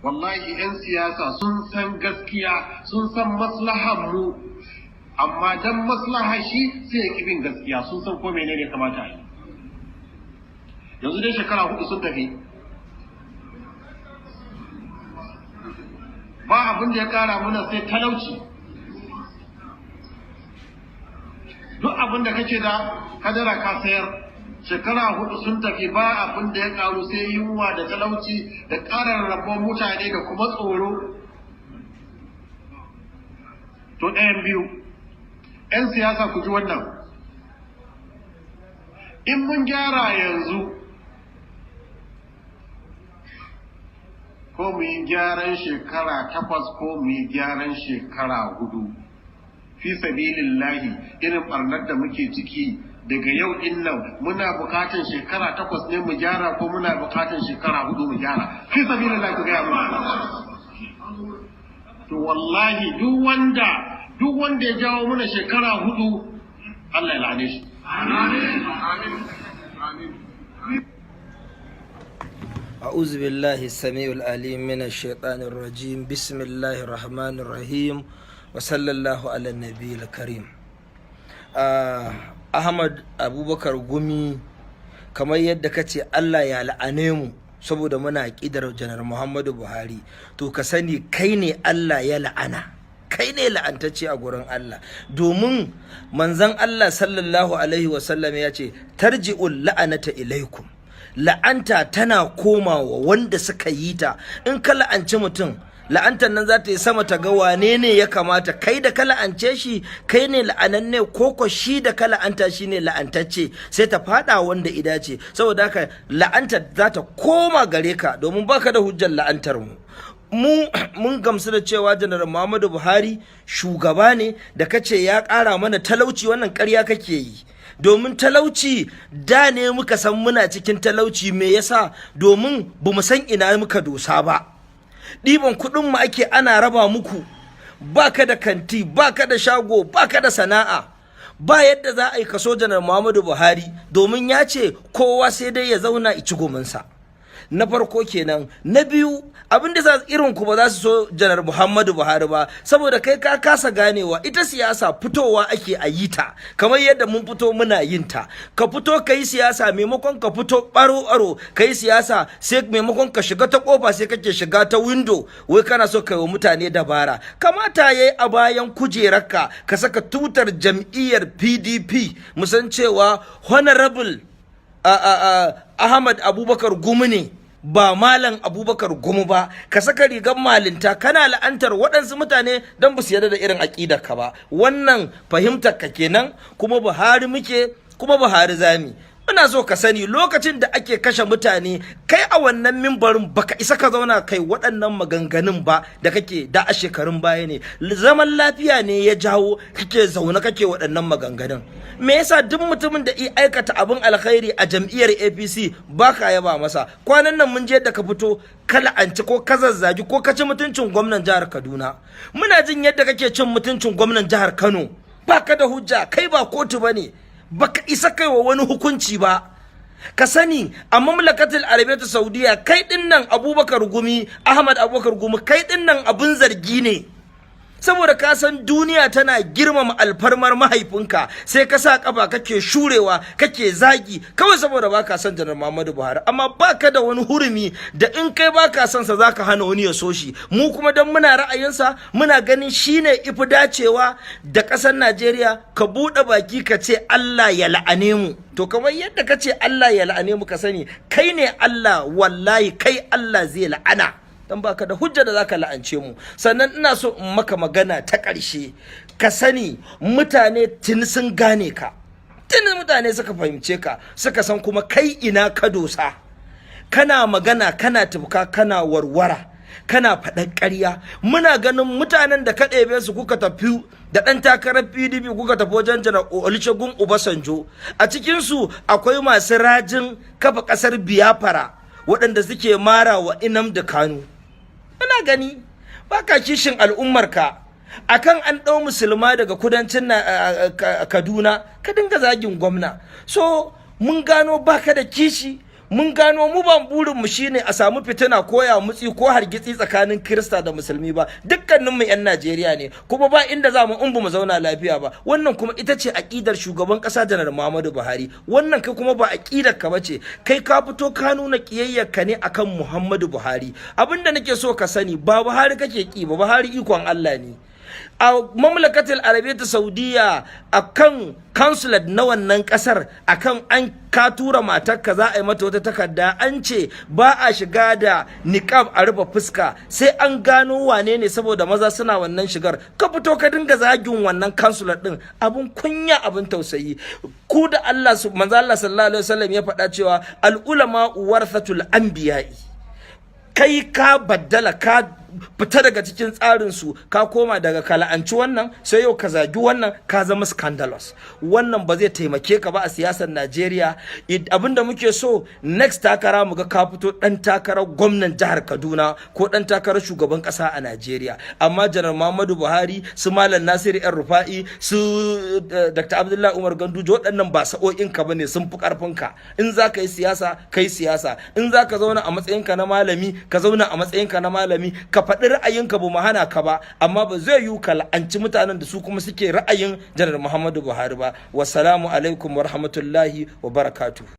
wallahi 'yan siyasa sun san gaskiya, sun san maslahar mu, amma dan maslaha shi sai ya bin gaskiya, sun san ko menene kamata yi. Yanzu dai shekara 4 sun tafi, ba abin da ya kara mana sai talauci. Duk abin da kake da kadara ka sayar, shekara 4 sun tafi, ba abin da ya karu sai yunwa da talauci da ƙarar rabon mutane da kuma tsoro. To ɗayan biyu, 'yan siyasa ku ji wannan, in mun gyara yanzu ko mu yi gyaran shekara 8 ko mu yi gyaran shekara 4, fi sabilillahi irin ɓarnar da muke ciki daga yau din nan muna bukatun shekara 8 ne mu gyara ko muna bukatun shekara 4 mu gyara, fi sabilillahi ku gaya mu. To wallahi duk wanda ya jawo muna shekara 4, Allah ya la'ane shi. أعوذ بالله السميع العليم من الشيطان الرجيم بسم الله الرحمن الرحيم وصلى الله على النبي الكريم. Ahmad Abubakar Gumi, kamar yadda kace Allah ya la'ane mu saboda muna aqidar Janar Muhammadu Buhari, to ka sani kai ne Allah ya la'ana, kai ne la'antacce a gurin Allah, domin manzon Allah sallallahu alaihi wasallam ya ce tarji'ul la'anata ilaikum, la'anta tana komawa wanda suka yi ta. In ka la'anci mutum, la'antar nan za ta yi sama ta ga wane ne ya kamata, kai da ka la'ance shi kai ne la'ananne ko shi da ka la'anta shi ne la'antacce, sai ta fada wanda ida ce. Saboda haka la'antar za ta koma gare ka, domin baka da hujjar la'antar mu. Mun gamsu da cewa Janar Muhammadu Buhari shugaba ne da kace ya ƙara mana talauci, wannan ƙarya kake yi. Domin talauci da ne muka san muna cikin talauci, me yasa? Domin bamu san ina muka dosa ba. Ɗiban kuɗin mu ake ana raba muku, baka da kanti, baka da shago, baka da sana'a, ba yadda za a yi kaso Janar Muhammadu Buhari, domin ya ce kowa sai dai ya zauna ici gominsa. Na farko kenan. Na biyu, abin da irin ku ba za su so Janar Muhammadu Buhari ba, saboda kai ka kasa ganewa ita siyasa fitowa ake a yi ta, kamar yadda mun fito muna yin ta. Ka fito ka yi siyasa, maimakon ka fito baro ka yi siyasa, sai maimakon ka shiga ta kofa sai kake shiga ta window, wai kana so ka yi wa mutane dabara. Kamata yayi a bayan kujerarka ka saka tutar jam'iyyar PDP, musan cewa honorable Ahmad Abubakar Gumi ne, ba Malam Abubakar Gumi ba. Ka saka rigar malinta kana la'antar waɗansu mutane don ba su yarda da irin aƙidar ka ba. Wannan fahimtar ka kenan, kuma Buhari muke, kuma Buhari zami. Ina so ka sani, lokacin da ake kashe mutane, kai a wannan mimbarin baka isa ka zauna kai waɗannan maganganun ba da kake da a shekarun baya ne. Zaman lafiya ne ya jawo kake zaune kake waɗannan maganganun. Me yasa duk mutumin da ya aikata abin alkhairi a jam'iyyar APC baka yaba masa? Kwanan nan mun je da ka fito ka la'anci ko ka zazzagi ko ka ci mutuncin gwamnan jihar Kaduna. Muna jin yadda kake cin mutuncin gwamnan jihar Kano. Baka da hujja, kai ba kotu bane, baka isa kai wa wani hukunci ba. Ka sani a mamlakatul arabiyyatu saudiya, kai dinnan Abubakar Gumi, Ahmad Abubakar Gumi, kai dinnan abun zargi ne. Saboda ka san duniya tana girmama alfarmar mahaifinka, sai ka sa kafa kake shurewa, kake zagi, kawai saboda baka son Janar Muhammadu Buhari. Amma baka da wani hurumi da in kai baka son sa zaka hana wani ya so shi. Mu kuma dan muna ra'ayinsa, muna ganin shine ifi dacewa da ƙasar Najeriya, ka buɗe baki ka ce Allah ya la'ane mu. To kamar yadda ka ce Allah ya la'ane mu, ka sani kai ne Allah, wallahi kai Allah zai la'ana, dan baka da hujja da zaka la'ance mu. Sannan ina so in maka magana ta ƙarshe, ka sani mutane tuni sun gane ka, tuni mutane suka fahimce ka, suka san kuma kai ina ka dosa. Kana magana, kana tufka, kana warwara, kana faɗan ƙarya. Muna ganin mutanen da ka ɗebe su kuka tafi da ɗan takarar PDP, kuka tafi wajen Janar Olusegun Obasanjo. A cikinsu akwai masu rajin kafa ƙasar Biafra, waɗanda suke mara wa Nnamdi Kanu. Ina gani baka kishin al'ummarka, akan an ɗau musulma daga kudancin Kaduna ka dinga zagin gwamna. So mun gano baka da kishi, mun gano mu ban burin mu shine a samu fitina ko ya mutsi ko hargitsi tsakanin Kirista da Musulmi ba, dukkanin mu yan Najeriya ne, kuma ba inda za mu mu zauna lafiya ba. Wannan kuma ita ce aqidar shugaban kasa Janar Muhammadu Buhari, wannan kai kuma ba aqidar ka bace, kai ka fito ka nuna kiyayyar ka ne akan Muhammadu Buhari. Abinda nake so ka sani, ba Buhari kake ki ba, Buhari ikon Allah ne. A mamlakatul arabiyyar saudiya akan consulate na wannan kasar, akan an ka tura matarka za a yi mata wata takarda, an ce ba a shiga da niqab a rufe fuska sai an gano wane ne, saboda maza suna wannan shigar. Ka fito ka dinga zagin wannan consulate din, abun kunya, abun tausayi. Ku da Allah manzo Allah sallallahu alaihi wasallam ya faɗa cewa al ulama warathatul anbiya'i. Kai ka baddala, ka fita daga cikin tsarin su, ka koma daga kala'anci wannan sai yau ka zagi wannan, ka zama scandalous. Wannan ba zai taimake ka ba a siyasar Najeriya. Abinda muke so next takara mu ga ka fito dan takarar gwamnan jihar Kaduna ko dan takarar shugaban kasa a Najeriya. Amma Janar Muhammadu Buhari, su Malam Nasiru yan Rufa'i, su Dr. Abdullahi Umar Ganduje, waɗannan ba sa'o'in ka bane, sun fi karfin ka. In za ka yi siyasa kai siyasa, in za ka zauna a matsayinka na malami ka zauna a matsayinka na malami, ka faɗi ra'ayinka, ba mu hana ka ba, amma ba zai yi ka la'anci mutanen da su kuma suke ra'ayin Janar Muhammadu Buhari ba. Wassalamu alaikum wa rahmatullahi wa barakatuh.